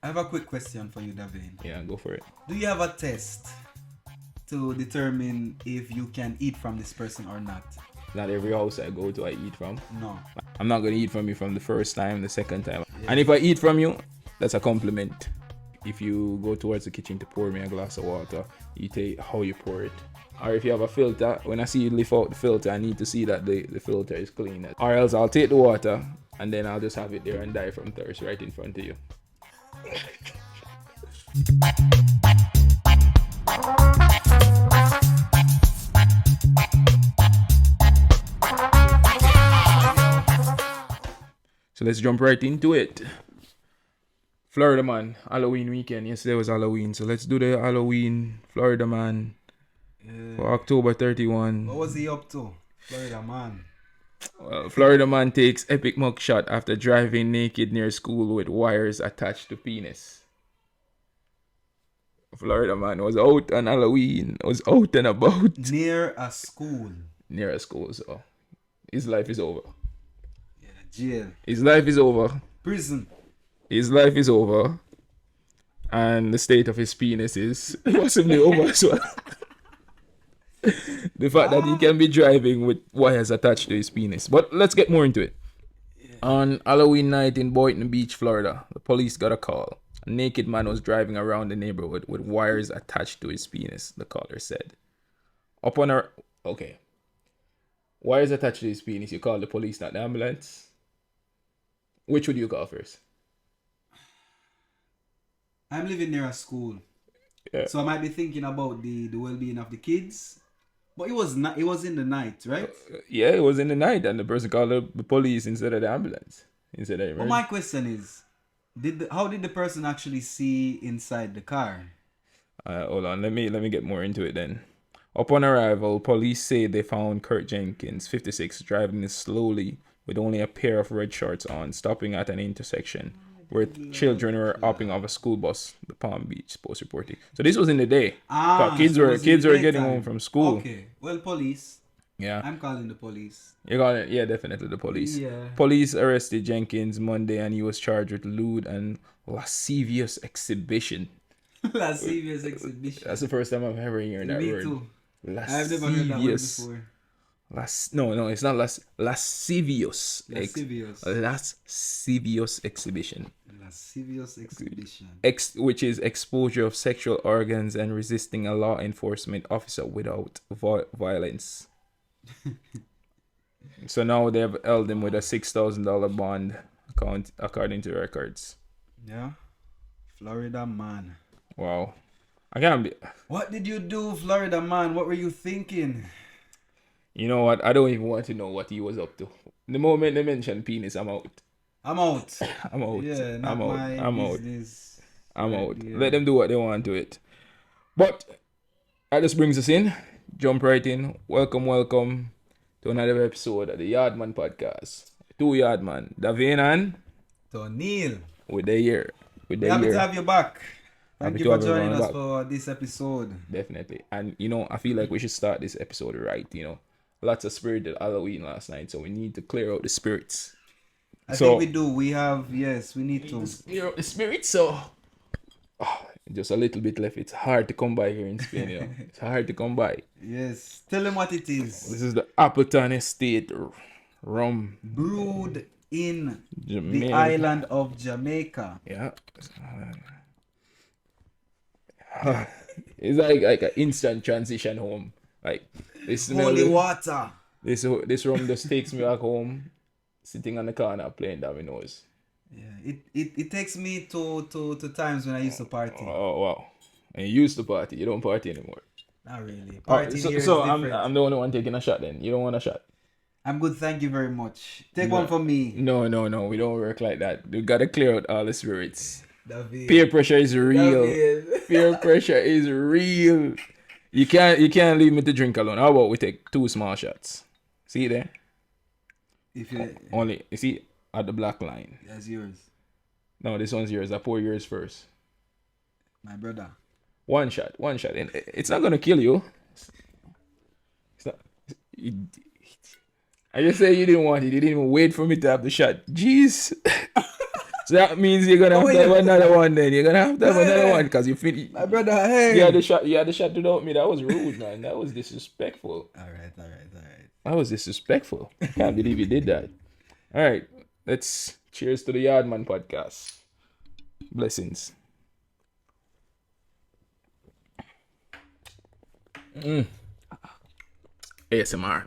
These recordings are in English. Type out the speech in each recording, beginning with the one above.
I have a quick question for you, Davin. Yeah, go for it. Do you have a test to determine if you can eat from this person or not? Not every house I go to I eat from. No. I'm not gonna eat from you from the first time, the second time. Yeah. And if I eat from you, that's a compliment. If you go towards the kitchen to pour me a glass of water, you take how you pour it. Or if you have a filter, when I see you lift out the filter, I need to see that the filter is clean. Or else I'll take the water and then I'll just have it there and die from thirst right in front of you. So let's jump right into it. Florida man, Halloween weekend. Yesterday was Halloween, so let's do the Halloween Florida man for October 31. What was he up to? Florida man. Florida man takes epic mugshot after driving naked near school with wires attached to penis. Florida man was out on Halloween, was out and about. Near a school. Near a school, so his life is over. Yeah, jail. His life is over. Prison. His life is over. And the state of his penis is possibly over as well. The fact that he can be driving with wires attached to his penis. But let's get more into it. Yeah. On Halloween night in Boynton Beach, Florida, the police got a call. A naked man was driving around the neighborhood with wires attached to his penis, the caller said. Wires attached to his penis, you call the police, not the ambulance? Which would you call first? I'm living near a school. Yeah. So I might be thinking about the well-being of the kids. But it was in the night, right? Yeah, it was in the night, and the person called the police instead of the ambulance. But my question is, how did the person actually see inside the car? Hold on, let me get more into it then. Upon arrival, police say they found Kurt Jenkins, 56, driving slowly with only a pair of red shorts on, stopping at an intersection where children were hopping off a school bus, the Palm Beach Post reporting. So this was in the day. Kids were getting home from school. Okay. Well, police. Yeah. I'm calling the police. You're calling it? Yeah, definitely the police. Yeah. Police arrested Jenkins Monday and he was charged with lewd and lascivious exhibition. Lascivious exhibition. That's the first time I've ever heard that word. Me too. Lascivious. I've never heard that word before. No, it's not lascivious. Lascivious. Lascivious exhibition. Lascivious exhibition. Which is exposure of sexual organs and resisting a law enforcement officer without violence. So now they have held him with a $6,000 bond, according to records. Yeah. Florida man. Wow. I can't be. What did you do, Florida man? What were you thinking? You know what? I don't even want to know what he was up to. The moment they mention penis, I'm out. I'm out. I'm out. Yeah, not I'm out. my I'm out. business. I'm out. Yeah. Let them do what they want to it. But that just brings us in. Jump right in. Welcome to another episode of the Yaadman podcast. Two Yaadman, Davin and Tonil. With the year. Happy to have you back. Thank you for joining us back for this episode. Definitely. And I feel like we should start this episode right. Lots of spirited Halloween last night, so we need to clear out the spirits. I think we do. We need to clear out the spirits. So just a little bit left. It's hard to come by here in Spain. It's hard to come by. Yes. Tell them what it is. This is the Appleton Estate rum, brewed in Jamaica. The island of Jamaica. Yeah. It's like an instant transition home. Like this holy water. This rum just takes me back home, sitting on the corner playing dominoes. Yeah, it takes me to times when I used to party. Oh wow! And you used to party. You don't party anymore. Not really. Party here is so different. I'm the only one taking a shot. Then you don't want a shot. I'm good, thank you very much. Take one for me. No. We don't work like that. We gotta clear out all the spirits. David. Peer pressure is real. Peer pressure is real. You can't leave me to drink alone. How about we take 2 small shots? See there? If you only you see at the black line. That's yours. No, this one's yours. I pour yours first. My brother. One shot. And it's not gonna kill you. It's not. I just say you didn't want it. You didn't even wait for me to have the shot. Jeez. So that means you're gonna have to have another one then. You're gonna have to have another one because you feel My brother, hey. you had the shot without me. That was rude, man. That was disrespectful. All right. That was disrespectful. I can't believe you did that. All right. Let's cheers to the Yaadman podcast. Blessings. ASMR.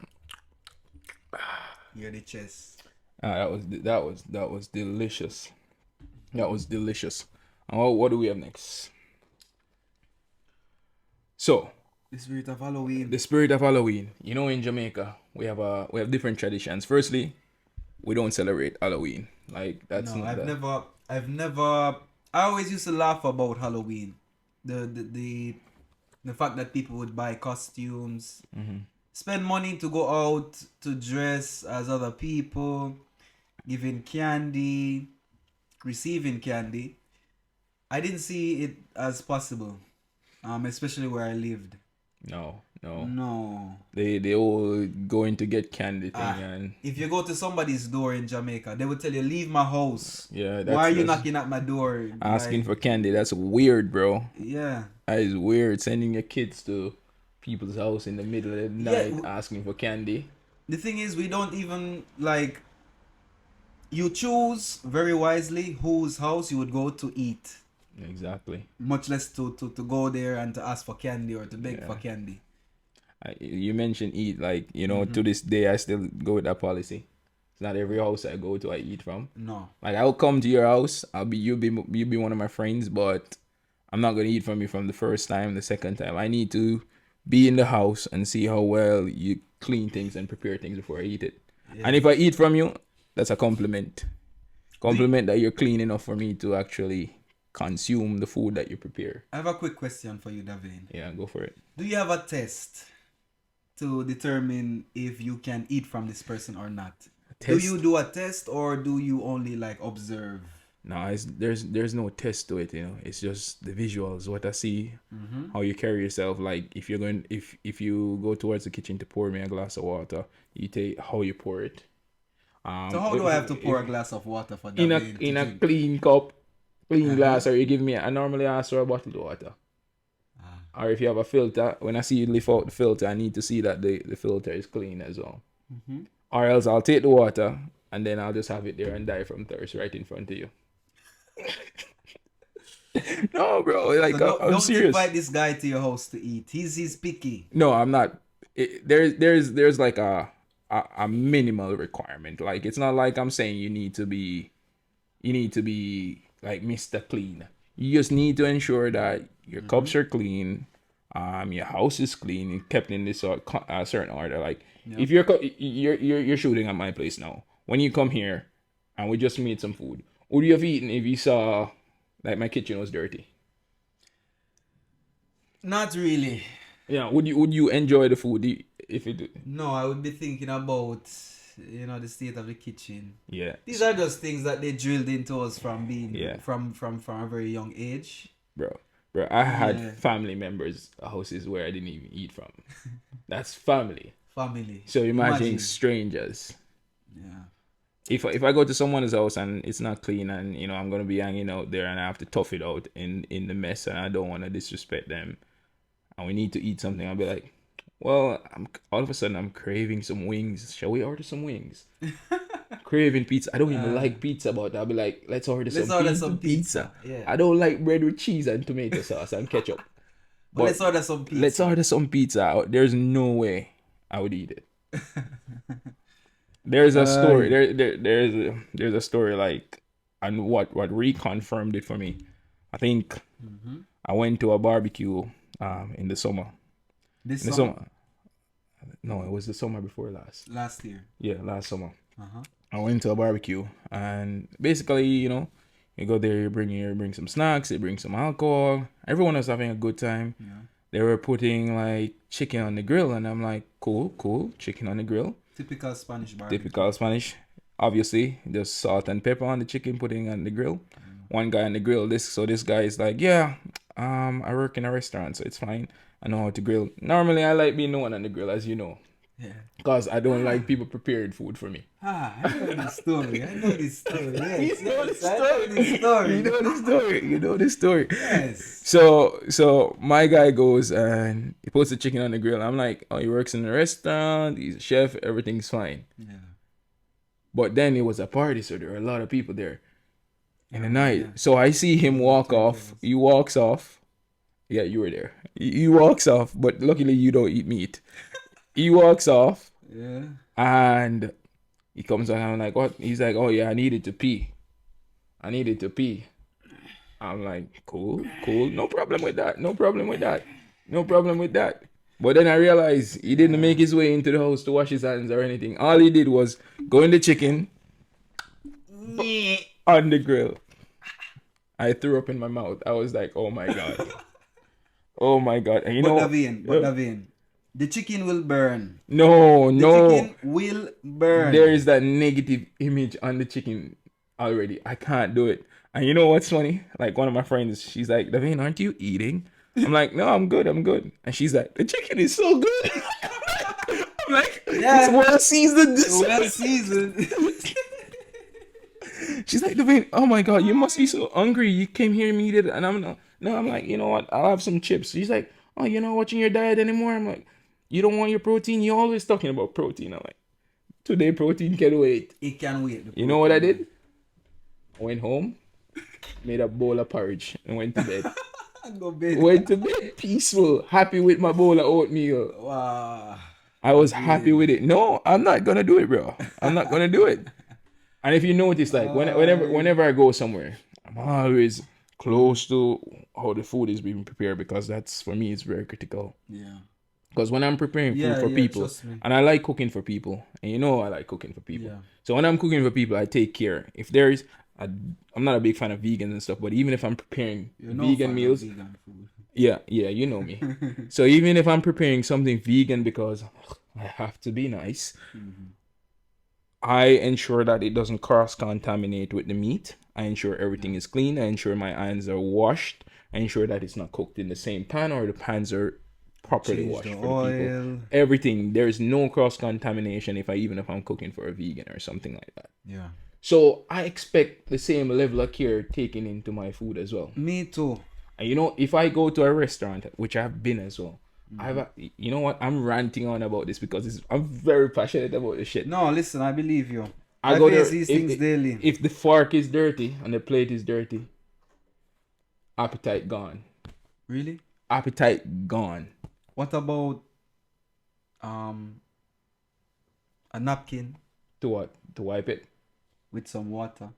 You're the chest. That was delicious. That was delicious. And what do we have next? So, The spirit of Halloween. the spirit of Halloween. You know, in Jamaica, we have different traditions. Firstly, we don't celebrate Halloween. Like that's No, not I've never. I always used to laugh about Halloween. The fact that people would buy costumes, spend money to go out to dress as other people, giving candy, receiving candy. I didn't see it as possible, especially where I lived. No. No. They all going to get candy thing and If you go to somebody's door in Jamaica, they would tell you, "Leave my house." yeah. Why are you knocking at my door? asking for candy? That's weird, bro. Yeah. That is weird. Sending your kids to people's house in the middle of the night asking for candy. The thing is, we don't even like. You choose very wisely whose house you would go to eat, Exactly. much less to go there and to ask for candy or to beg Yeah. for candy. You mentioned eat, like, you know, to this day I still go with that policy. It's not every house I go to I eat from. No. Like I'll come to your house, you'll be one of my friends, but I'm not gonna eat from you from the first time, the second time. I need to be in the house and see how well you clean things and prepare things before I eat it. Yeah. And if I eat from you, that's a compliment. Compliment that you're clean enough for me to actually consume the food that you prepare. I have a quick question for you, Davin. Yeah, go for it. Do you have a test to determine if you can eat from this person or not? Do Test? you do a test or do you only like observe? No, there's no test to it, you know. It's just the visuals, what I see, how you carry yourself. Like if you go towards the kitchen to pour me a glass of water, you take how you pour it. So how do I have to pour a glass of water for in Davin to a drink? clean cup, clean glass, or you give me? I normally ask for a bottle of water. Or if you have a filter, when I see you lift out the filter, I need to see that the filter is clean as well. Or else I'll take the water and then I'll just have it there and die from thirst right in front of you. No, bro. Like So I'm don't serious. invite this guy to your house to eat. He's picky. No, I'm not. There's like a minimal requirement. Like it's not like I'm saying you need to be like Mr. Clean. You just need to ensure that your cups are clean, your house is clean, and kept in this certain order. Like if you're shooting at my place now, when you come here and we just made some food, would you have eaten if you saw like my kitchen was dirty? Not really. Yeah, would you enjoy the food if it? No, I would be thinking about, the state of the kitchen. Yeah. These are just things that they drilled into us from being Yeah. from a very young age. Bro, I had Yeah. family members' houses where I didn't even eat from. That's family. Family. So imagine strangers. Yeah. If I go to someone's house and it's not clean and I'm gonna be hanging out there and I have to tough it out in the mess and I don't want to disrespect them and we need to eat something, I'll be like, well, all of a sudden I'm craving some wings. Shall we order some wings? Craving pizza. I don't even like pizza, but I'll be like, let's order some pizza. Yeah. I don't like bread with cheese and tomato sauce and ketchup. But let's order some pizza. Let's order some pizza. There's no way I would eat it. There's a story. There's a story like, and what reconfirmed it for me. I think I went to a barbecue in the summer. This In the summer? summer. No, it was the summer before last. Last year. Yeah, last summer. Uh-huh. I went to a barbecue and basically, you go there, you bring some snacks, you bring some alcohol. Everyone was having a good time. Yeah. They were putting like chicken on the grill and I'm like, cool, chicken on the grill. Typical Spanish barbecue. Typical Spanish. Obviously, just salt and pepper on the chicken, putting on the grill. One guy on the grill, this guy is like, yeah, I work in a restaurant, so it's fine. I know how to grill. Normally, I like being the one on the grill, as you know. Yeah. because I don't like people prepared food for me. I know this story. I know this story. Yes. You know the Yes. I know story. this story. You know the story. You know the story. Yes. So my guy goes and he puts the chicken on the grill. I'm like, oh, he works in a restaurant. He's a chef. Everything's fine. Yeah. But then it was a party, so there were a lot of people there in the night. Yeah. So I see him walk off. He walks off. Yeah, you were there. He walks off, but luckily you don't eat meat. He walks off Yeah. and he comes out and I'm like, what? He's like, oh yeah, I needed to pee. I'm like, cool. No problem with that. But then I realized he didn't make his way into the house to wash his hands or anything. All he did was go in the chicken on the grill. I threw up in my mouth. I was like, oh my God. Oh my God. And you know, Naveen, the chicken will burn. No. The chicken will burn. There is that negative image on the chicken already. I can't do it. And you know what's funny? Like one of my friends, she's like, Davine, aren't you eating? I'm like, no, I'm good. And she's like, the chicken is so good. I'm like, Yeah. it's well seasoned. Well seasoned. She's like, Davine, oh my God, you must be so hungry. You came here and eat it. And I'm like, you know what? I'll have some chips. She's like, oh, you're not watching your diet anymore? I'm like, you don't want your protein? You're always talking about protein. I'm like, today protein can wait. It can wait. You know what I did? I went home, made a bowl of porridge, and went to bed. Went to bed peaceful, happy with my bowl of oatmeal. Wow. I was happy with it. No, I'm not gonna do it, bro. I'm not gonna do it. And if you notice, like whenever I go somewhere, I'm always close to how the food is being prepared because that's for me it's very critical. Yeah. Because when I'm preparing food for people, and I like cooking for people, and you know I like cooking for people. Yeah. So when I'm cooking for people, I take care. If there is, I'm not a big fan of vegans and stuff, but even if I'm preparing vegan meals, yeah, you know me. So even if I'm preparing something vegan because I have to be nice, I ensure that it doesn't cross-contaminate with the meat. I ensure everything is clean. I ensure my hands are washed. I ensure that it's not cooked in the same pan or the pans are properly washed for the people. Everything. There's no cross-contamination even if I'm cooking for a vegan or something like that. Yeah. So I expect the same level of care taken into my food as well. Me too. And you know, if I go to a restaurant, which I've been as well, you know what? I'm ranting on about this because I'm very passionate about this shit. No, listen, I believe you. I go there, these things daily. If the fork is dirty and the plate is dirty, appetite gone. Really? Appetite gone. What about a napkin? To what? To wipe it? With some water.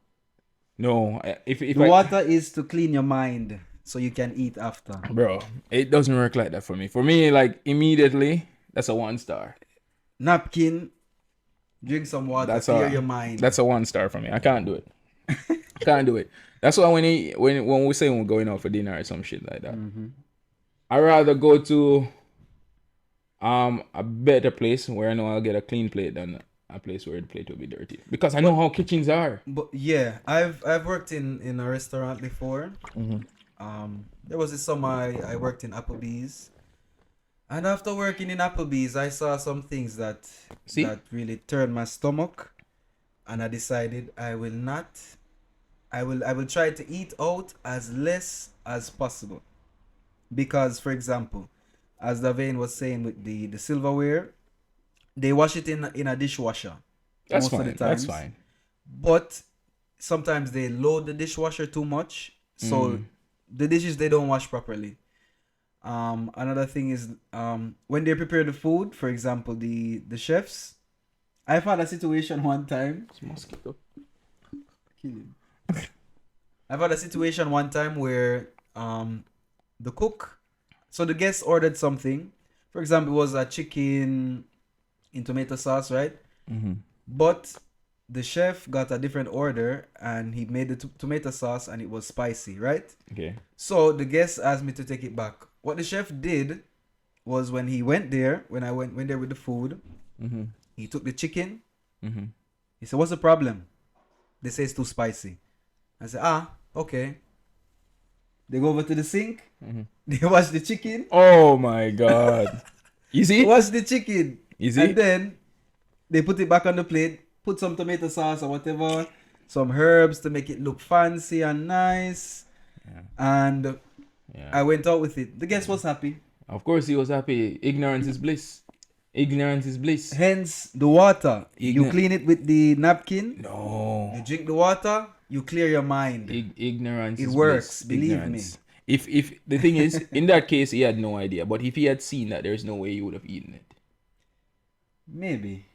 No, if water is to clean your mind so you can eat after. Bro, it doesn't work like that for me. For me, like immediately, that's a 1-star. Napkin, drink some water, clear your mind. That's a 1-star for me. I can't do it. Can't do it. That's why when we say we're going out for dinner or some shit like that, I rather go to a better place where I know I'll get a clean plate than a place where the plate will be dirty, because I know how kitchens are. But yeah, I've worked in a restaurant before. There was this summer I worked in Applebee's, and after working in Applebee's, I saw some things that really turned my stomach, and I decided I will try to eat out as less as possible, because for example, as Davane was saying with the silverware, they wash it in a dishwasher. That's fine. That's fine. But sometimes they load the dishwasher too much, so the dishes they don't wash properly. Another thing is when they prepare the food, for example, the chefs. I've had a situation one time. It's mosquito. Kill him. I've had a situation one time where the cook, so the guest ordered something. For example, it was a chicken in tomato sauce, right? But the chef got a different order and he made the tomato sauce and it was spicy, right? Okay. So the guest asked me to take it back. What the chef did was when he went there, when I went there with the food, he took the chicken. He said, "What's the problem?" They say it's too spicy. I said, okay. They go over to the sink. They wash the chicken. Oh my God. You see? Wash the chicken. Easy. And then they put it back on the plate, put some tomato sauce or whatever, some herbs to make it look fancy and nice. And I went out with it. The guest was happy. Of course he was happy. Ignorance is bliss. Ignorance is bliss. Hence the water. You clean it with the napkin. No. You drink the water. You clear your mind. Ignorance It is works. bliss. Believe Ignorance. If the thing is, in that case, he had no idea. But if he had seen that, there's no way he would have eaten it. Maybe.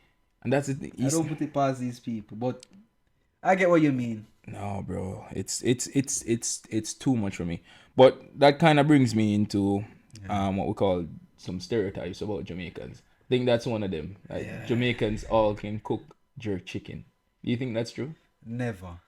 And that's the thing. I don't put it past these people, but I get what you mean. No, bro. It's too much for me. But that kind of brings me into what we call some stereotypes about Jamaicans. I think that's one of them. Like Jamaicans all can cook jerk chicken. Do you think that's true? Never.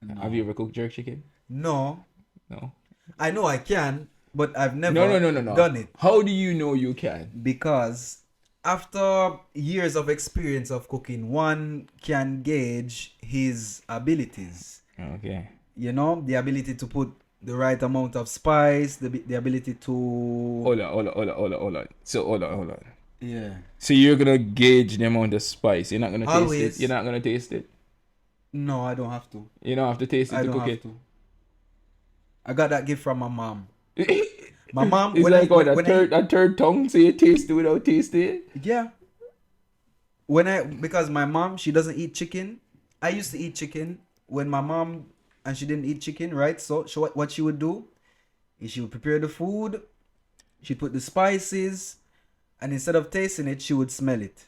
No. Have you ever cooked jerk chicken? No. No. I know I can, but I've never No. done it. How do you know you can? Because after years of experience of cooking, one can gauge his abilities. Okay. You know, the ability to put the right amount of spice, the ability to... Hold on. So, hold on. Yeah. So you're going to gauge the amount of spice. You're not going to taste Always. it? You're not going to taste it? No, I don't have to. You don't have to taste it I to don't cook have it? to. I got that gift from my mom. My mom... It's like a third tongue, so you taste it without tasting it? Yeah. Because my mom, she doesn't eat chicken. I used to eat chicken when my mom, and she didn't eat chicken, right? So what she would do is she would prepare the food, she'd put the spices, and instead of tasting it, she would smell it.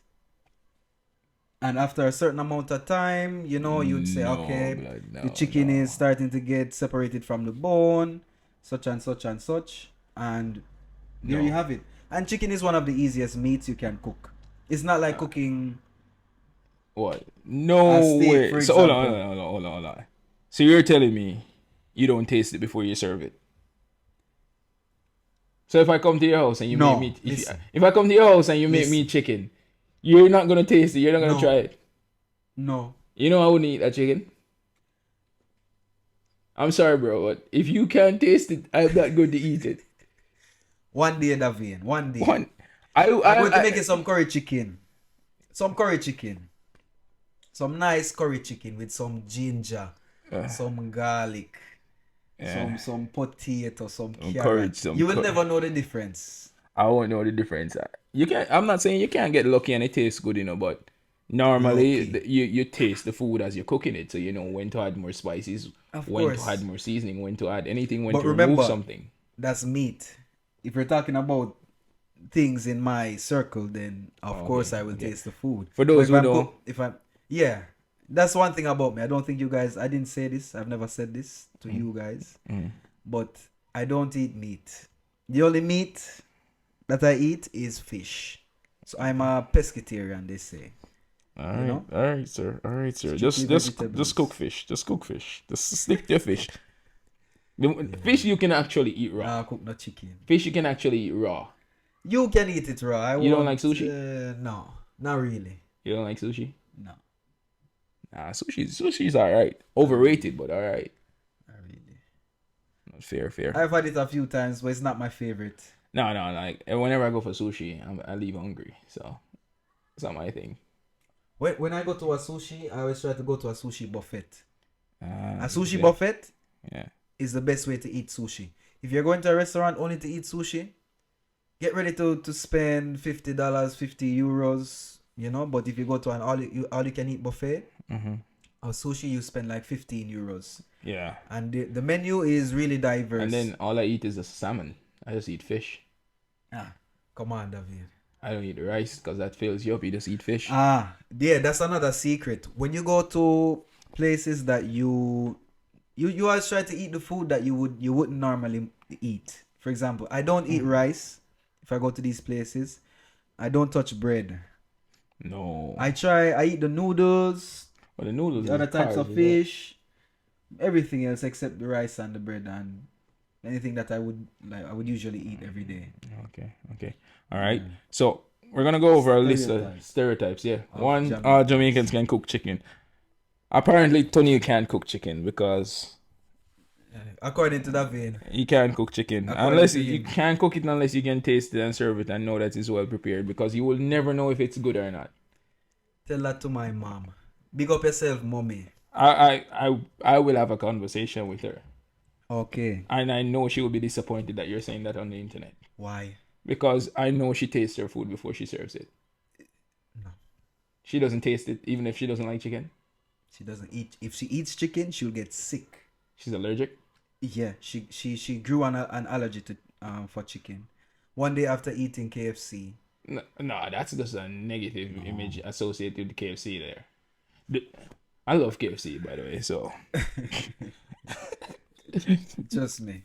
And after a certain amount of time, you know, you'd say, okay, the chicken is starting to get separated from the bone, such and such and such. And there you have it. And chicken is one of the easiest meats you can cook. It's not like cooking... What? No steak, way. for So hold example. on. So you're telling me you don't taste it before you serve it? So if I come to your house and you make me... If I come to your house and you make me chicken... You're not going to taste it. You're not going to try it. No. You know I wouldn't eat that chicken. I'm sorry, bro, but if you can't taste it, I'm not going to eat it. One day, Davin. One day. I'm going to make it some curry chicken. Some curry chicken. Some nice curry chicken with some ginger, some garlic, some potato, some carrot. You will never know the difference. I won't know the difference. You can't. I'm not saying you can't get lucky and it tastes good, but normally you taste the food as you're cooking it, so you know when to add more spices, when to add more seasoning, when to add anything, when to remove something. That's meat. If you're talking about things in my circle, then of course I will taste the food. For those who don't, that's one thing about me. I don't think you guys. I didn't say this. I've never said this to you guys, but I don't eat meat. The only meat that I eat is fish. So I'm a pescatarian, they say. All right, sir. Just cook fish. Just stick to your fish. Fish you can actually eat raw. Cook no chicken. Fish you can actually eat raw. You can eat it raw. You don't like sushi? No, not really. You don't like sushi? No. Nah, sushi's alright. Overrated, but alright. Not really. Not fair. I've had it a few times, but it's not my favorite. No, like whenever I go for sushi, I leave hungry, so it's not my thing. When I go to a sushi, I always try to go to a sushi buffet. A sushi buffet is the best way to eat sushi. If you're going to a restaurant only to eat sushi, get ready to spend $50, 50 euros, but if you go to an all you can eat buffet, or sushi, you spend like 15 euros. Yeah. And the menu is really diverse. And then all I eat is the salmon. I just eat fish. Come on, David. I don't eat the rice because that fills you up. You just eat fish. Yeah, that's another secret. When you go to places that you always try to eat the food that you wouldn't normally eat. For example, I don't eat rice if I go to these places. I don't touch bread. No. I eat the noodles. Well, the noodles. The other types of fish. Everything else except the rice and the bread and anything that I would usually eat every day. Okay. All right. So we're gonna go over a list of stereotypes. Yeah. One, Jamaicans can cook chicken. Apparently, Tony can't cook chicken because According to that vein. You can't cook chicken According unless to you him. can't cook it unless you can taste it and serve it and know that it's well prepared, because you will never know if it's good or not. Tell that to my mom. Big up yourself, mommy. I will have a conversation with her, Okay. and I know she will be disappointed that you're saying that on the internet, Why? because I know she tastes her food before she serves it. No. She doesn't taste it even if she doesn't like chicken. She doesn't eat. If she eats chicken, she'll get sick. She's allergic. Yeah, she grew an allergy to for chicken. One day after eating KFC. No, that's just a negative image associated with KFC there. I love KFC, by the way, so Just me.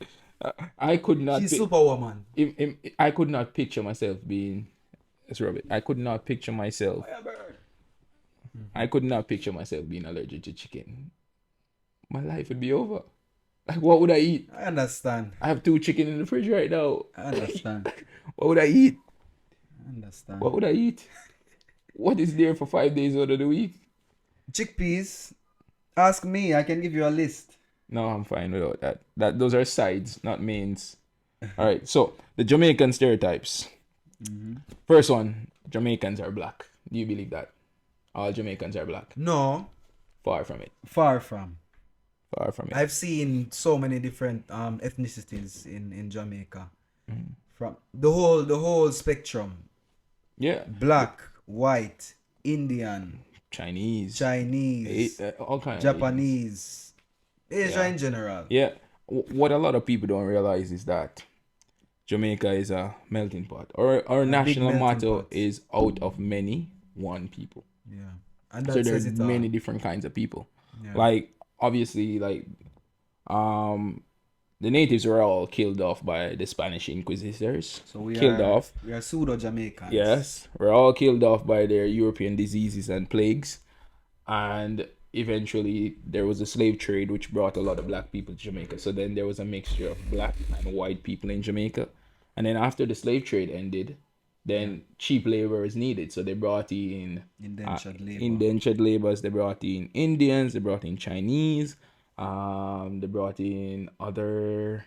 I could not. She's superwoman. I could not picture myself being. Let's rub it. I could not picture myself. I could not picture myself being allergic to chicken. My life would be over. Like, what would I eat? I understand. I have 2 chicken in the fridge right now. I understand. What would I eat? I understand. What would I eat? What is there for 5 days out of the week? Chickpeas. Ask me. I can give you a list. No, I'm fine without that. Those are sides, not mains. All right. So the Jamaican stereotypes. First one: Jamaicans are black. Do you believe that? All Jamaicans are black? No. Far from it. Far from. Far from it. I've seen so many different ethnicities in Jamaica. From the whole spectrum. Yeah. Black, white, Indian, Chinese, all kinds. Japanese, Asia Yeah. in general. Yeah. What a lot of people don't realize is that Jamaica is a melting pot. Our national melting motto pot. is out of many, one people. Yeah. And that So says there's it many all. different kinds of people. Yeah. Like, obviously, like the natives were all killed off by the Spanish inquisitors. So we killed are off. we are pseudo Jamaicans. Yes, we're all killed off by their European diseases and plagues, and eventually there was a slave trade which brought a lot of black people to Jamaica. So then there was a mixture of black and white people in Jamaica, and then after the slave trade ended, then cheap labor is needed. So they brought in indentured laborers. They brought in Indians. They brought in Chinese. They brought in other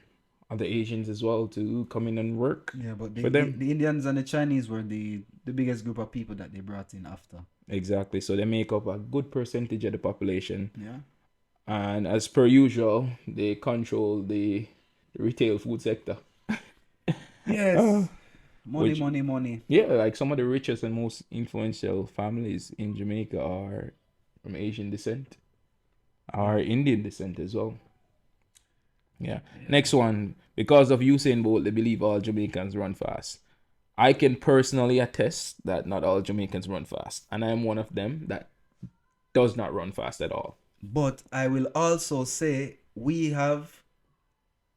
Asians as well to come in and work. Yeah, but for them. The Indians and the Chinese were the biggest group of people that they brought in after. Exactly. So they make up a good percentage of the population. Yeah. And as per usual, they control the retail food sector. Yes. Which- Money. Yeah, like some of the richest and most influential families in Jamaica are from Asian descent, or Indian descent as well. Yeah. Next one, because of Usain Bolt, they believe all Jamaicans run fast. I can personally attest that not all Jamaicans run fast, and I'm one of them that does not run fast at all. But I will also say we have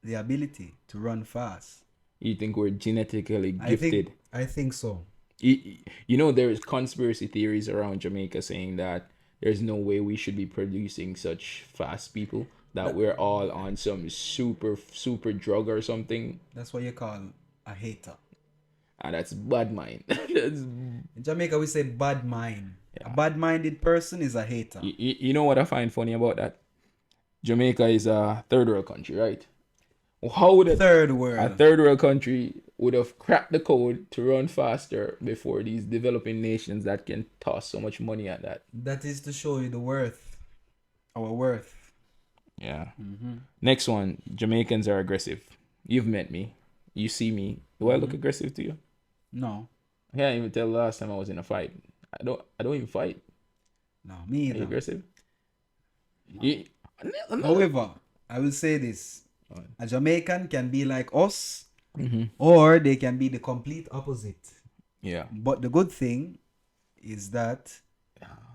the ability to run fast. You think we're genetically gifted? I think so. You know, there's conspiracy theories around Jamaica saying that there's no way we should be producing such fast people, that we're all on some super drug or something. That's what you call a hater. And that's bad mind. In Jamaica, we say bad mind. Yeah. A bad-minded person is a hater. You know what I find funny about that? Jamaica is a third world country, right? How would a Third world. third world country would have cracked the code to run faster before these developing nations that can toss so much money at that? That is to show you the worth. Our worth. Yeah. Next one, Jamaicans are aggressive. You've met me. You see me. Do I look aggressive to you? No. I can't even tell the last time I was in a fight. I don't even fight. No, me Are either. you aggressive? However, I will say this. Alright. A Jamaican can be like us, Mm-hmm. or they can be the complete opposite. Yeah. But the good thing is that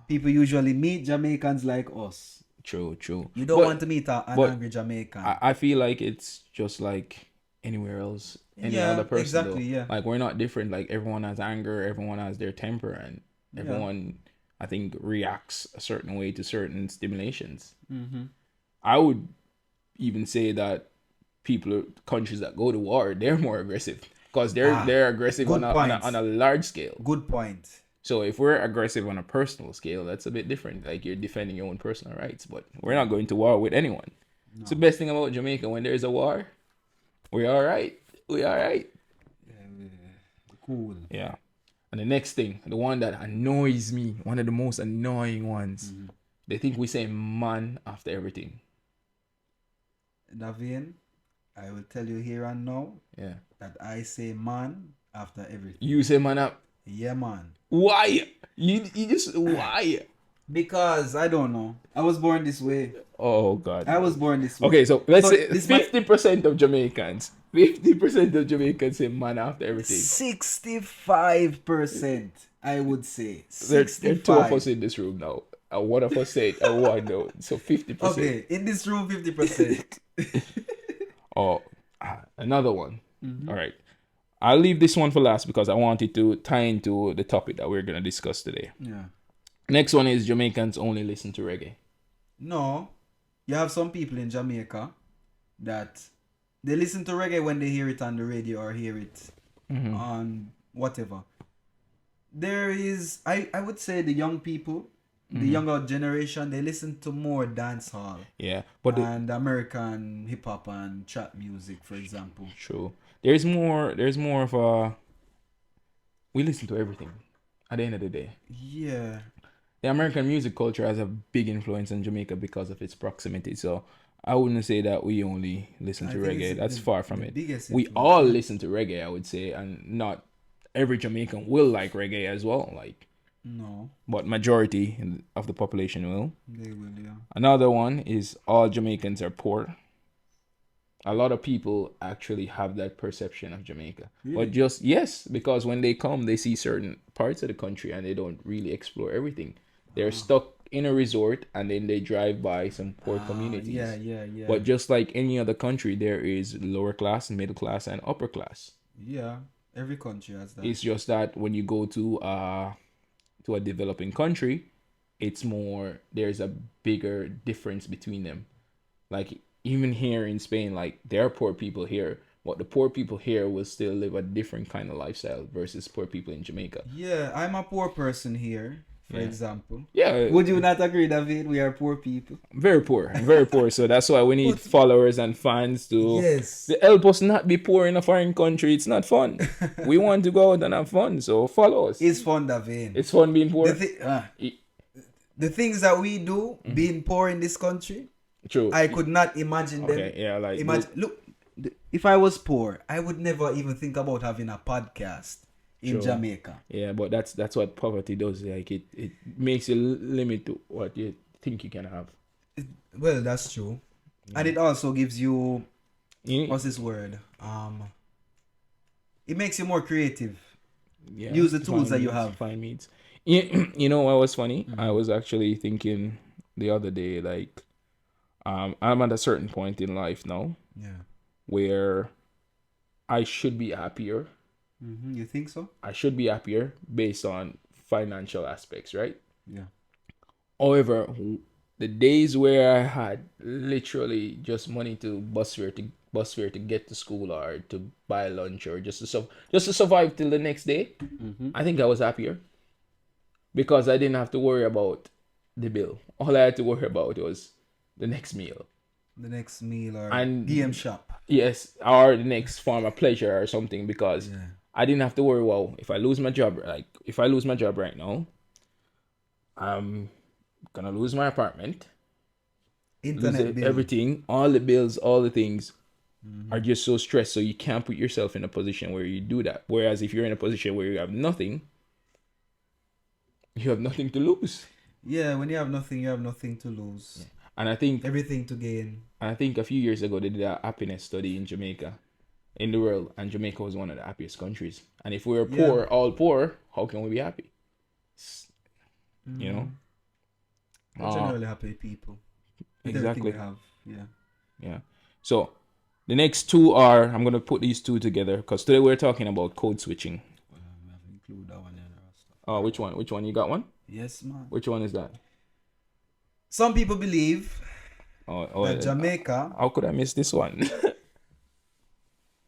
people usually meet Jamaicans like us. True. You don't want to meet an but angry Jamaican. I feel like it's just like anywhere else, any Yeah, other person. exactly, though. yeah. Like, we're not different. Like, everyone has anger, everyone has their temper, and everyone, I think, reacts a certain way to certain stimulations. Mm-hmm. I would even say that countries that go to war, they're more aggressive because they're aggressive on a large scale. Good point. So if we're aggressive on a personal scale, that's a bit different. Like, you're defending your own personal rights, but we're not going to war with anyone. No. It's the best thing about Jamaica. When there's a war, we're all right. We all right. Cool. Yeah. And the next thing, the one that annoys me, one of the most annoying ones, they think we say man after everything. Davin, I will tell you here and now Yeah. that I say man after everything. You say man up. Yeah, man. Why? You just why? Because I don't know. I was born this way. Oh God. I was born this way. Okay, so let's So say this 50% of Jamaicans. 50% of Jamaicans say man after everything. 65%, I would say. There are 65. two of us in this room now. One of us said one no. So 50%. Okay, in this room, 50%. Oh, another one. All right. I'll leave this one for last because I wanted to tie into the topic that we're going to discuss today. Yeah. Next one is Jamaicans only listen to reggae. No. You have some people in Jamaica that they listen to reggae when they hear it on the radio or hear it on whatever. There is, I would say the young people, the younger generation, they listen to more dancehall. Yeah, but and American hip hop and trap music, for example. True. There's more of a. We listen to everything. At the end of the day, Yeah. the American music culture has a big influence in Jamaica because of its proximity. So I wouldn't say that we only listen to reggae. That's far from it. We all listen to reggae, I would say, and not every Jamaican will like reggae as well. Like, no, but majority of the population will. They will, yeah. Another one is all Jamaicans are poor. A lot of people actually have that perception of Jamaica. Really? But just, yes, because when they come, they see certain parts of the country and they don't really explore everything. They're stuck in a resort and then they drive by some poor communities. Yeah. But just like any other country, there is lower class, middle class, and upper class. Yeah, every country has that. It's just that when you go to a developing country, it's more, there's a bigger difference between them. Like, even here in Spain, like, there are poor people here, but the poor people here will still live a different kind of lifestyle versus poor people in Jamaica. Yeah, I'm a poor person here, for example. Yeah. Would you not agree, David? We are poor people. Very poor. Very poor. So that's why we need followers and fans to help us not be poor in a foreign country. It's not fun. We want to go out and have fun, so follow us. It's fun, David. It's fun being poor. The things that we do, being poor in this country, true. I could not imagine them. Okay, yeah, like Look, if I was poor, I would never even think about having a podcast in Jamaica. Yeah, but that's what poverty does. Like, it makes you limit to what you think you can have. Well, that's true. And it also gives you, Yeah. what's this word? It makes you more creative. Yeah, Use the tools that you have. Find means. You know what was funny? I was actually thinking the other day, like, I'm at a certain point in life now where I should be happier. You think so? I should be happier based on financial aspects, right? Yeah. However, the days where I had literally just money to bus fare to get to school or to buy lunch or just to survive till the next day, I think I was happier because I didn't have to worry about the bill. All I had to worry about was the next meal. The next meal or And DM shop. Yes, or the next form of pleasure or something, because I didn't have to worry, well, if I lose my job right now, I'm gonna lose my apartment, Internet bill. everything, all the bills, all the things are just so stressed. So you can't put yourself in a position where you do that. Whereas if you're in a position where you have nothing to lose. Yeah, when you have nothing to lose. Yeah. And I think everything to gain. I think a few years ago they did a happiness study in Jamaica, in the world, and Jamaica was one of the happiest countries. And if we were poor, all poor, how can we be happy? You know? We're generally happy people. With exactly. Everything we have. Yeah. So the next two are, I'm gonna put these two together because today we're talking about code switching. Well, we have to include that one in our stuff. Oh, which one? Which one? You got one? Yes, man. Which one is that? Some people believe that Jamaica, how could I miss this one?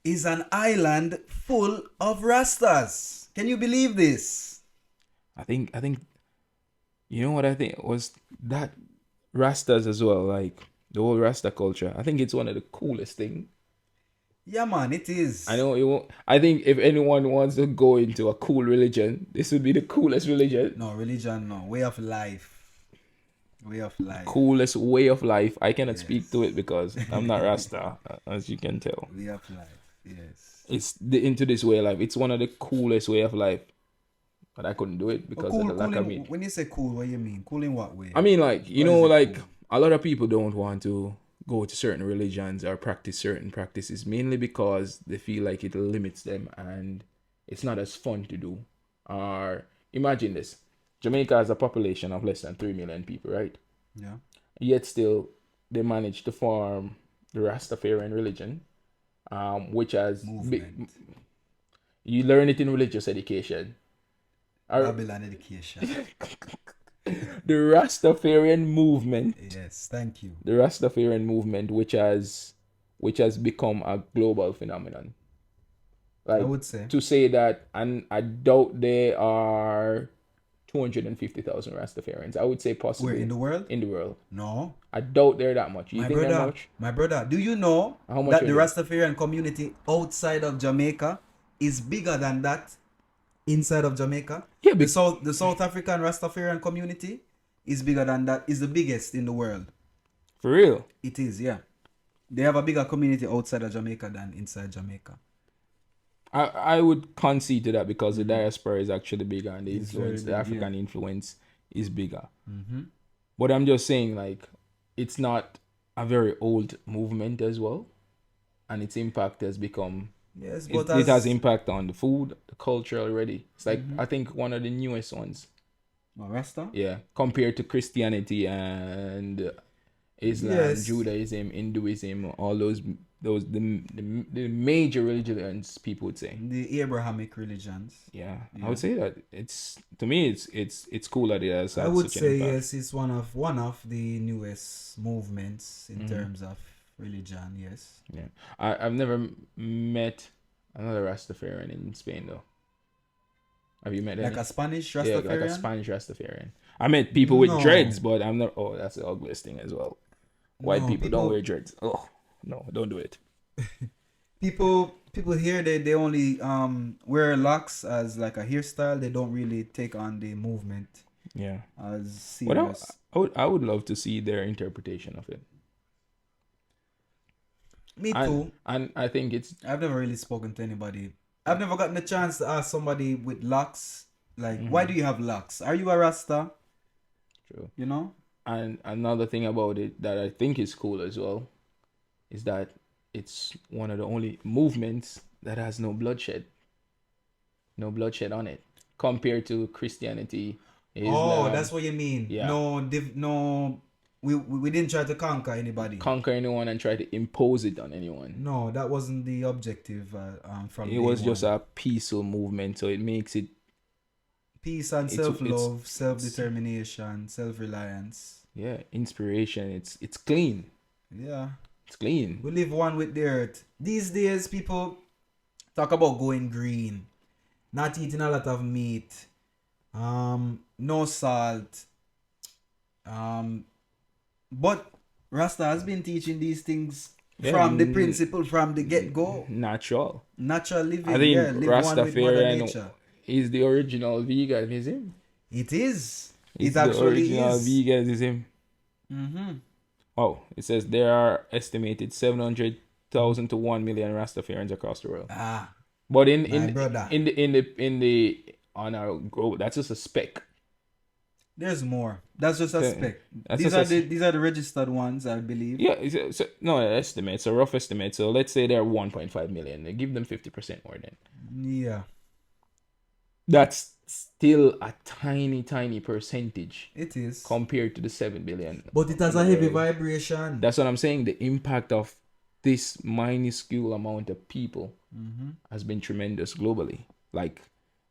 is an island full of Rastas. Can you believe this? I think you know what I think was that Rastas as well. Like, The whole Rasta culture. I think it's one of the coolest thing. Yeah, man, it is. I know it won't. I think if anyone wants to go into a cool religion, this would be the coolest religion. No, religion, no. Way of life. Way of life. Coolest way of life. I cannot speak to Yes. it because I'm not Rasta, as you can tell. Way of life. Yes. It's into this way of life. It's one of the coolest way of life. But I couldn't do it But because of cool, the lack of in, meat. when you say cool, what you mean? Cool in what way? I mean, like, you Why know, is it like cool? a lot of people don't want to go to certain religions or practice certain practices mainly because they feel like it limits them and it's not as fun to do. Or imagine this: Jamaica has a population of less than 3 million people, right? Yeah. Yet still, they managed to form the Rastafarian religion, which has Movement. you learn it in religious education. Babylon education. The Rastafarian movement, Yes, thank you. the Rastafarian movement, which has become a global phenomenon. I Like would say. to say that, and I doubt there are 250,000 Rastafarians. I would say possibly Where, in the world? in the world. No. I doubt they're that much. You think they're much? My brother, do you know How much that are the they? Rastafarian community outside of Jamaica is bigger than that inside of Jamaica? Yeah, The South African Rastafarian community is bigger than that, is the biggest in the world. for real. It is, yeah. They have a bigger community outside of Jamaica than inside Jamaica. I would concede to that because the diaspora is actually bigger and the It's influence, very the big, African influence is bigger. Mm-hmm. But I'm just saying, like, it's not a very old movement as well, and its impact has become Yes, it, but it has as impact on the food, the culture already. It's like I think one of the newest ones. Rasta? Yeah, compared to Christianity and Islam, Yes. Judaism, Hinduism, all the major religions people would say. The Abrahamic religions. Yeah, Yeah. I would say that it's to me it's cool that it has I had would such an say impact. yes, it's one of the newest movements in terms of religion. Yes. Yeah, I've never met another Rastafarian in Spain though. Have you met Like any? a Spanish Yeah, like a Rastafarian? Spanish Rastafarian. I met people with No. dreads, but I'm not. Oh, that's the ugliest thing as well. White No, people don't wear dreads. Oh no, don't do it. people here they only wear locks as like a hairstyle. They don't really take on the movement Yeah, as but serious. I would love to see their interpretation of it. Me And too. I think it's I've never really spoken to anybody. I've never gotten a chance to ask somebody with locks, like, why do you have locks? Are you a Rasta? true. You know? And another thing about it that I think is cool as well is that it's one of the only movements that has no bloodshed. No bloodshed on it. Compared to Christianity, Islam. Oh, that's what you mean. Yeah. No, we didn't try to conquer anybody. Conquer anyone and try to impose it on anyone. No, that wasn't the objective from It day was one. just a peaceful movement, so it makes it Peace and self-love, self-determination, self-reliance. inspiration. It's clean. Yeah. It's clean. We live one with the earth. These days, people talk about going green, not eating a lot of meat, no salt. But Rasta has been teaching these things from the principle, from the get-go. Natural. Natural living. I think live one with Mother Rastafarian Nature. is the original veganism. It is. It's It actually the original is. veganism. Mm-hmm. Oh, it says there are estimated 700,000 to 1 million Rastafarians across the world. But My brother. in the on our globe, that's just a speck. There's more. That's just a Okay. spec. That's These just are a- these are the registered ones, I believe. Yeah, no estimate. It's a rough estimate. So let's say they're 1.5 million. They give them 50% more then. Yeah, That's still a tiny percentage it is. compared to the 7 billion. But it has a heavy vibration. That's what I'm saying. The impact of this minuscule amount of people has been tremendous globally. Like,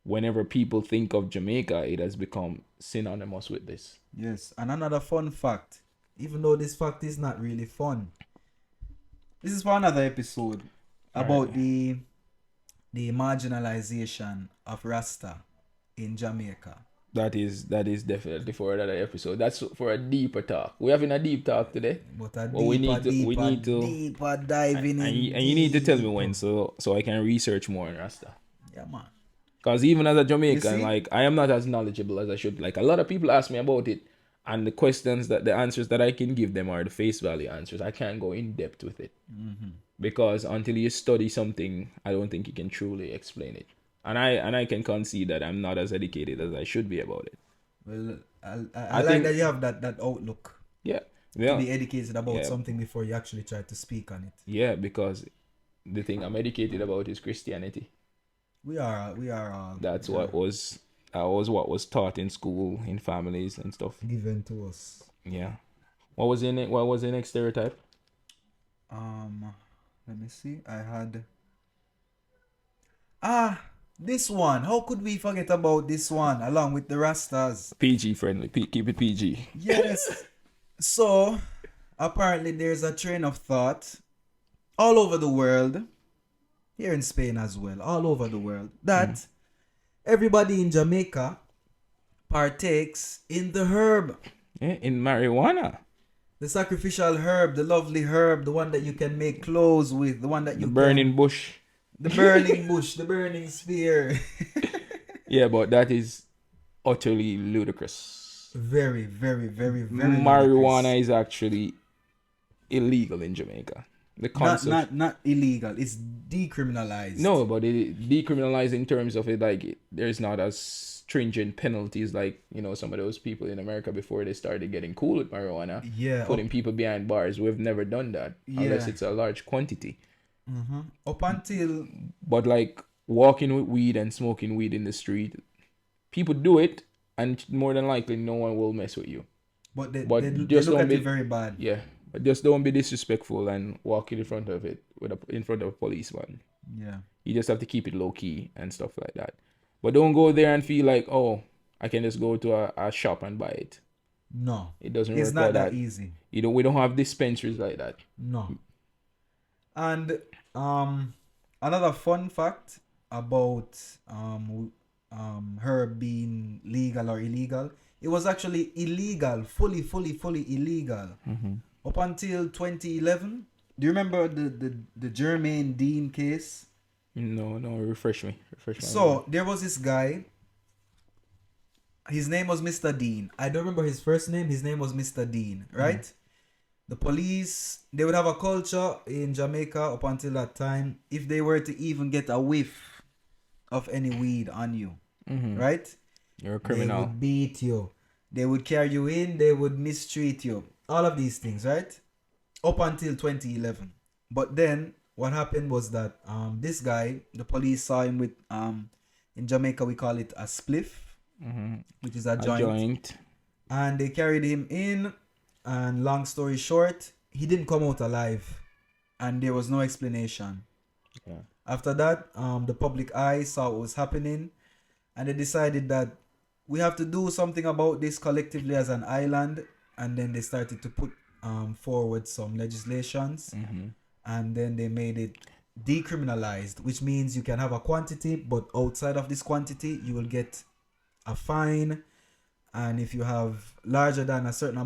whenever people think of Jamaica, it has become synonymous with this. Yes, and another fun fact, even though this fact is not really fun, this is for another episode about the marginalization of Rasta in Jamaica. That is definitely for another episode. That's for a deeper talk. We're having a deep talk today. But a Well, we need to deeper diving in and you need to tell me deep. when so I can research more on Rasta. Yeah, man. Because even as a You Jamaican, see? like I am not as knowledgeable as I should. Like a lot of people ask me about it, and the answers that I can give them are the face value answers. I can't go in depth with it because until you study something, I don't think you can truly explain it. And I can concede that I'm not as educated as I should be about it. Well, I I like think that you have that outlook yeah, to yeah, be educated about yeah, something before you actually try to speak on it. yeah. Because the thing I'm educated about is Christianity. We are That's what was taught in school, in families and stuff. given to us. Yeah. What was in it? What was the next stereotype? Let me see. I had this one. How could we forget about this one along with the Rastas? PG friendly. Keep it PG. Yes. So apparently there's a train of thought all over the world, here in Spain as well, all over the world, that everybody in Jamaica partakes in the herb. Yeah, in marijuana. The sacrificial herb, the lovely herb, the one that you can make clothes with, the one that you The burning can, bush. the burning bush, the burning spear. Yeah, but that is utterly ludicrous. Very, very, very, very Marijuana ludicrous. is actually illegal in Jamaica. The Not, concept. not illegal. It's decriminalized. No, but it decriminalized in terms of it, like there's not as stringent penalties like some of those people in America before they started getting cool with marijuana, Yeah. putting people behind bars. We've never done that unless Yeah. it's a large quantity. Up until But like walking with weed and smoking weed in the street, people do it, and more than likely no one will mess with you. but they, But they just look don't at be it very bad. yeah. But just don't be disrespectful and walk in front of it in front of a policeman. Yeah. You just have to keep it low key and stuff like that. But don't go there and feel like, oh, I can just go to a shop and buy it. No. It doesn't It's work not like that that. easy. We don't have dispensaries like that. No. And another fun fact about her being legal or illegal, it was actually illegal, fully illegal up until 2011. Do you remember the Jermaine Dean case? No, refresh me. Refresh my So memory. there was this guy. His name was Mr. Dean. I don't remember his first name. His name was Mr. Dean, right? The police, they would have a culture in Jamaica up until that time. If they were to even get a whiff of any weed on you, right? You're a They criminal. would beat you. They would carry you in. They would mistreat you. All of these things, right? Up until 2011. But then what happened was that this guy, the police saw him with in Jamaica we call it a spliff, which is a joint. And they carried him in, and long story short, he didn't come out alive, and there was no explanation. Yeah. After that, the public eye saw what was happening, and they decided that we have to do something about this collectively as an island. And then they started to put forward some legislations, and then they made it decriminalized, which means you can have a quantity, but outside of this quantity you will get a fine, and if you have larger than a certain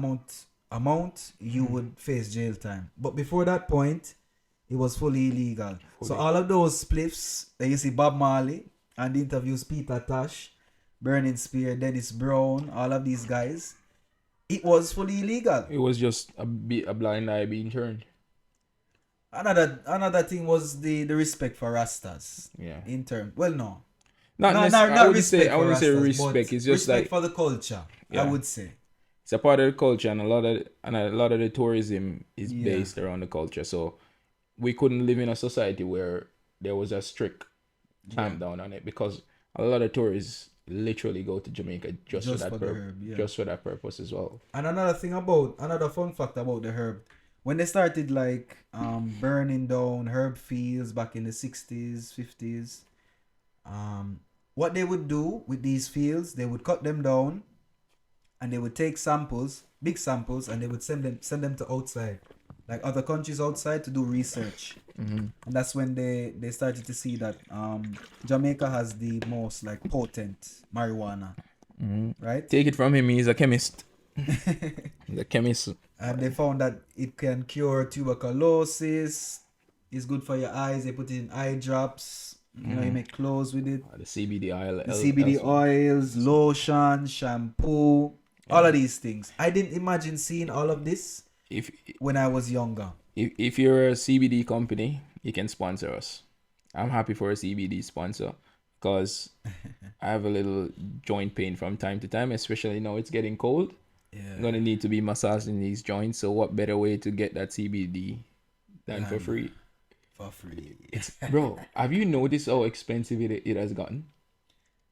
amount you would face jail time. But before that point it was fully illegal. So all of those spliffs that you see Bob Marley and the interviews, Peter Tosh, Burning Spear, Dennis Brown, all of these guys, it was fully illegal. It was just a blind eye being turned. Another thing was the respect for Rastas. Yeah. In term, well, no, Not no, necessarily. not respect. I wouldn't say for Rastas, respect. but It's just respect like for the culture. Yeah. I would say. it's a part of the culture, and a lot of the tourism is Yeah. based around the culture. So we couldn't live in a society where there was a strict clampdown on it, because a lot of tourists literally go to Jamaica just for that the herb, yeah. just for that purpose as well. And another fun fact about the herb, when they started like burning down herb fields back in the 60s, 50s, what they would do with these fields, they would cut them down, and they would take samples, big samples, and they would send them to outside, like other countries outside, to do research. And that's when they started to see that Jamaica has the most like potent marijuana right? Take it from him. He's a chemist. He's a chemist. And they found that it can cure tuberculosis. It's good for your eyes. They put it in eye drops. You know, you make clothes with it. The CBD oil. The CBD oils, lotion, shampoo, all of these things. I didn't imagine seeing all of this If when I was younger. if you're a CBD company, you can sponsor us. I'm happy for a CBD sponsor because I have a little joint pain from time to time, especially now it's getting cold. I'm gonna need to be massaging these joints. So what better way to get that CBD than for free? For free. Bro, have you noticed how expensive it has gotten?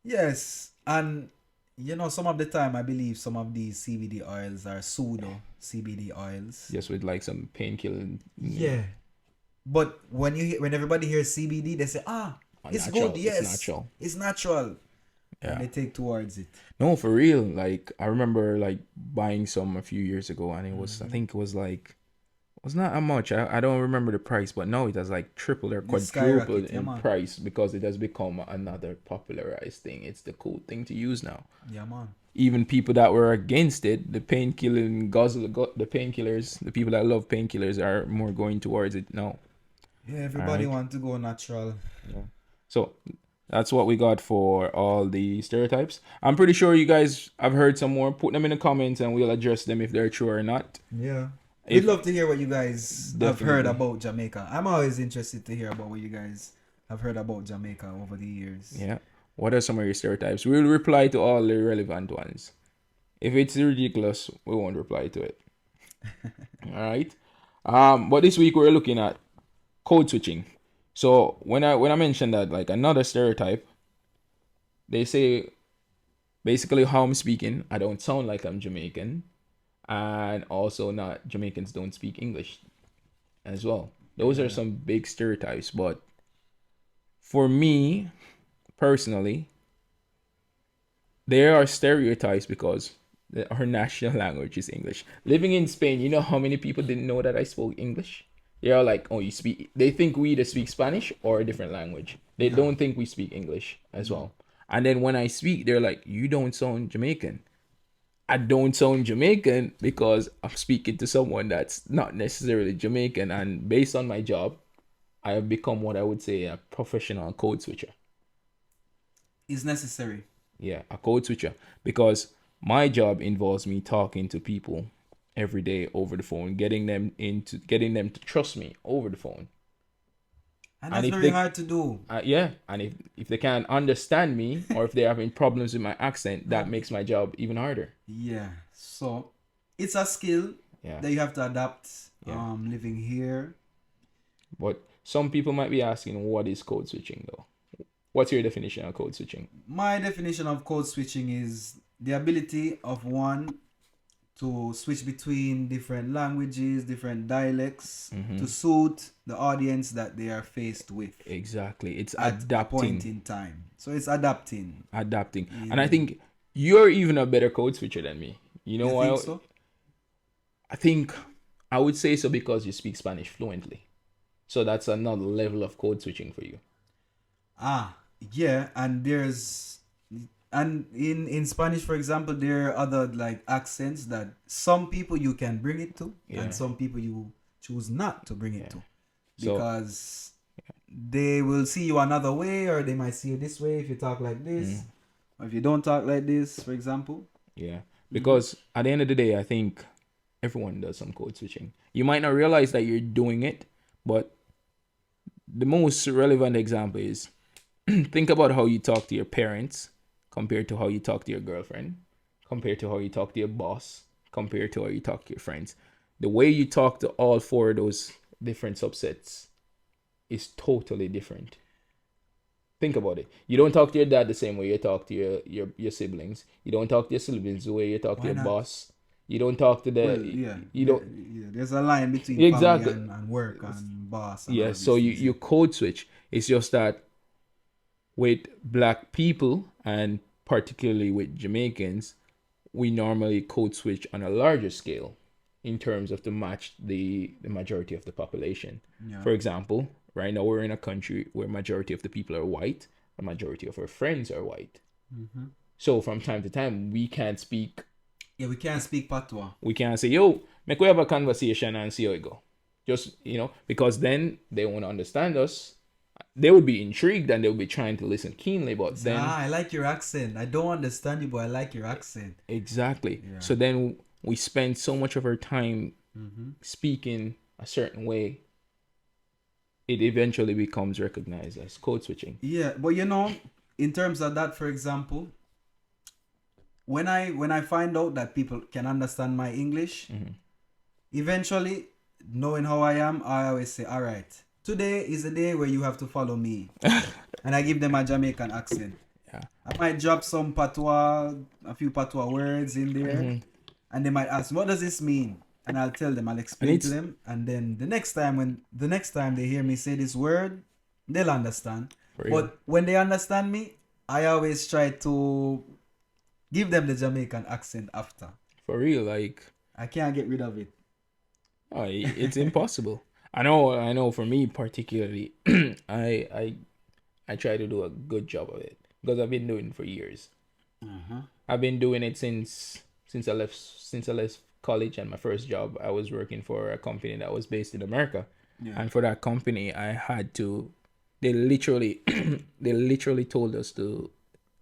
Yes, and you know, some of the time I believe some of these CBD oils are pseudo CBD oils. Just with like some painkiller. Yeah. But when everybody hears CBD, they say, it's natural. good. Yes, It's natural. It's natural. Yeah. And they take towards it. No, for real. Like I remember like buying some a few years ago, and it was I think it was like it was not how much. I don't remember the price, but now it has like tripled or quadrupled in price because it has become another popularized thing. It's the cool thing to use now. Yeah, man. Even people that were against it, the painkillers, the people that love painkillers are more going towards it now. Yeah, everybody want to go natural. Yeah. So that's what we got for all the stereotypes. I'm pretty sure you guys have heard some more. Put them in the comments and we'll address them if they're true or not. Yeah. We'd love to hear what you guys have heard about Jamaica. I'm always interested to hear about what you guys have heard about Jamaica over the years. Yeah. What are some of your stereotypes? We'll reply to all the relevant ones. If it's ridiculous, we won't reply to it. All right. But this week we're looking at code switching. So when I mentioned that, like another stereotype, they say basically how I'm speaking, I don't sound like I'm Jamaican, and also not Jamaicans don't speak English as well. Those are some big stereotypes, but for me personally, there are stereotypes because our national language is English. Living in Spain, you know how many people didn't know that I spoke English? They're like, oh, you speak. They think we either speak Spanish or a different language. They don't think we speak English as well. And then when I speak, they're like, you don't sound Jamaican. I don't sound Jamaican because I'm speaking to someone that's not necessarily Jamaican. And based on my job, I have become what I would say a professional code switcher. Is necessary. Yeah, a code switcher. Because my job involves me talking to people every day over the phone, getting them to trust me over the phone. And that's very hard to do. Yeah, and if they can't understand me or if they're having problems with my accent, that makes my job even harder. Yeah, so it's a skill that you have to adapt living here. But some people might be asking, what is code switching though? What's your definition of code switching? My definition of code switching is the ability of one to switch between different languages, different dialects to suit the audience that they are faced with. Exactly. It's at adapting. A point in time. So it's adapting. Adapting. Yeah. And I think you're even a better code switcher than me. You know why? So? I think I would say so because you speak Spanish fluently. So that's another level of code switching for you. Yeah, and in Spanish, for example, there are other like accents that some people you can bring it to, and some people you choose not to bring it to, because they will see you another way, or they might see you this way if you talk like this, or if you don't talk like this, for example. Yeah, because at the end of the day, I think everyone does some code switching. You might not realize that you're doing it, but the most relevant example is think about how you talk to your parents compared to how you talk to your girlfriend, compared to how you talk to your boss, compared to how you talk to your friends. The way you talk to all four of those different subsets is totally different. Think about it. You don't talk to your dad the same way you talk to your siblings. You don't talk to your siblings the way you talk to your boss. You don't talk to the... There's a line between family and work and boss. And so you code switch. It's just that with black people, and particularly with Jamaicans, we normally code switch on a larger scale in terms of to match the majority of the population. Yeah. For example, right now we're in a country where majority of the people are white, the majority of our friends are white. So from time to time, we can't speak. Yeah, we can't speak patois. We can't say, yo, make we have a conversation and see how it go. Just, because then they won't understand us. They would be intrigued and they would be trying to listen keenly, but then I like your accent. I don't understand you, but I like your accent. exactly. Yeah. So then we spend so much of our time speaking a certain way, it eventually becomes recognized as code switching. Yeah, but in terms of that, for example, when I find out that people can understand my English, eventually, knowing how I am, I always say, all right, today is a day where you have to follow me. And I give them a Jamaican accent. Yeah. I might drop some patois, a few patois words in there, and they might ask, what does this mean? And I'll tell them, I'll explain to them, and then the next time they hear me say this word, they'll understand. But when they understand me, I always try to give them the Jamaican accent after. For real, like I can't get rid of it. Oh, it's impossible. I know. For me particularly, I try to do a good job of it because I've been doing it for years. I've been doing it since I left college, and my first job I was working for a company that was based in America, and for that company I had to. They literally told us to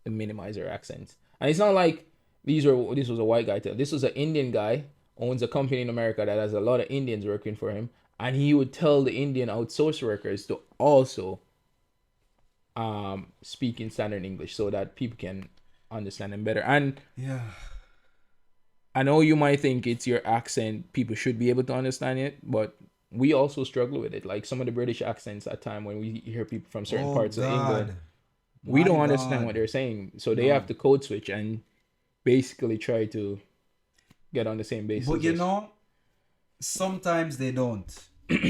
minimize our accents, and it's not like this was a white guy. This was an Indian guy, owns a company in America that has a lot of Indians working for him, and he would tell the Indian outsourced workers to also speak in standard English so that people can understand them better. And I know you might think it's your accent, people should be able to understand it, but we also struggle with it. Like some of the British accents at time when we hear people from certain parts of England, we don't understand what they're saying. So they have to code switch and basically try to get on the same basis. But sometimes they don't.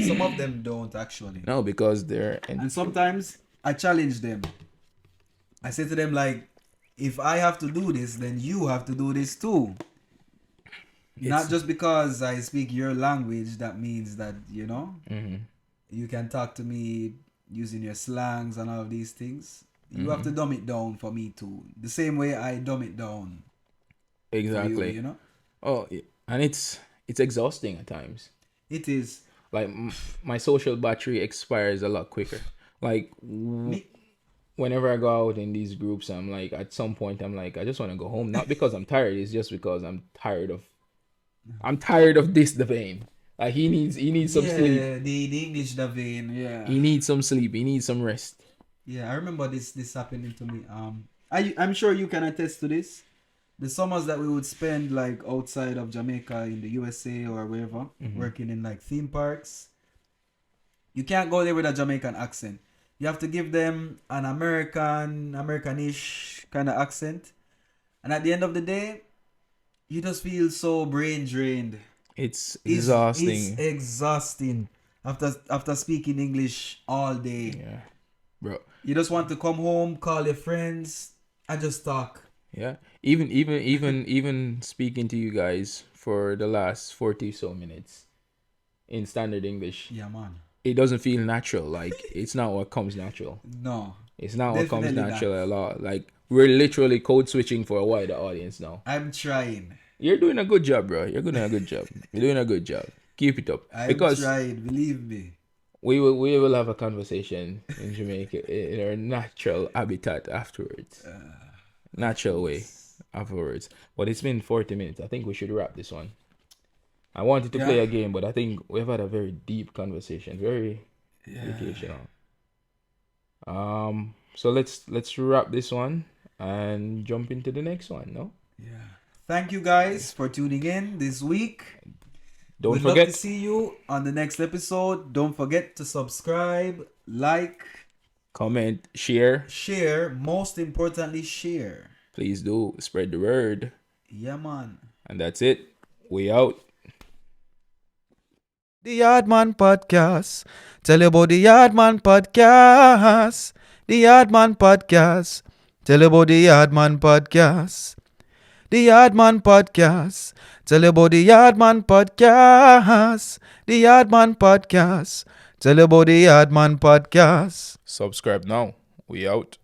Some of them don't actually. No, because they're... And sometimes I challenge them. I say to them like, if I have to do this, then you have to do this too. Not just because I speak your language, that means that, you can talk to me using your slangs and all of these things. You have to dumb it down for me too. The same way I dumb it down. Exactly. For you. Oh, and it's exhausting at times. It is. Like my social battery expires a lot quicker. Like whenever I go out in these groups, I'm like, at some point, I'm like, I just want to go home. Not because I'm tired. It's just because I'm tired of this Devane. Like he needs some sleep. Yeah, the English Devane. Yeah. He needs some sleep. He needs some rest. Yeah, I remember this happening to me. I'm sure you can attest to this. The summers that we would spend like outside of Jamaica in the USA or wherever, working in like theme parks, you can't go there with a Jamaican accent. You have to give them an Americanish kind of accent. And at the end of the day, you just feel so brain drained. It's exhausting. It's exhausting after speaking English all day. Yeah, bro. You just want to come home, call your friends, and just talk. Yeah, even speaking to you guys for the last 40 so minutes in standard English. Yeah, man. It doesn't feel natural. Like it's not what comes natural. No, it's not what comes natural at all. Like we're literally code switching for a wider audience now. I'm trying. You're doing a good job, bro. You're doing a good job. You're doing a good job. Keep it up. I'm trying. Believe me. We will have a conversation in Jamaica in our natural habitat afterwards. Natural way afterwards. But it's been 40 minutes. I think we should wrap this one. I wanted to play a game, but I think we've had a very deep conversation, very educational. So let's wrap this one and jump into the next one, no? Yeah. Thank you guys for tuning in this week. We'd love to see you on the next episode. Don't forget to subscribe, like, comment, share. Share. Most importantly, share. Please do. Spread the word. Yeah, man. And that's it. We out. The Yaadman Podcast. Tell you about the Yaadman Podcast. The Yaadman Podcast. Tell you about the Yaadman Podcast. The Yaadman Podcast. Tell you about the Yaadman Podcast. The Yaadman Podcast. Tell you about the Yaadman Podcast. Subscribe now. We out.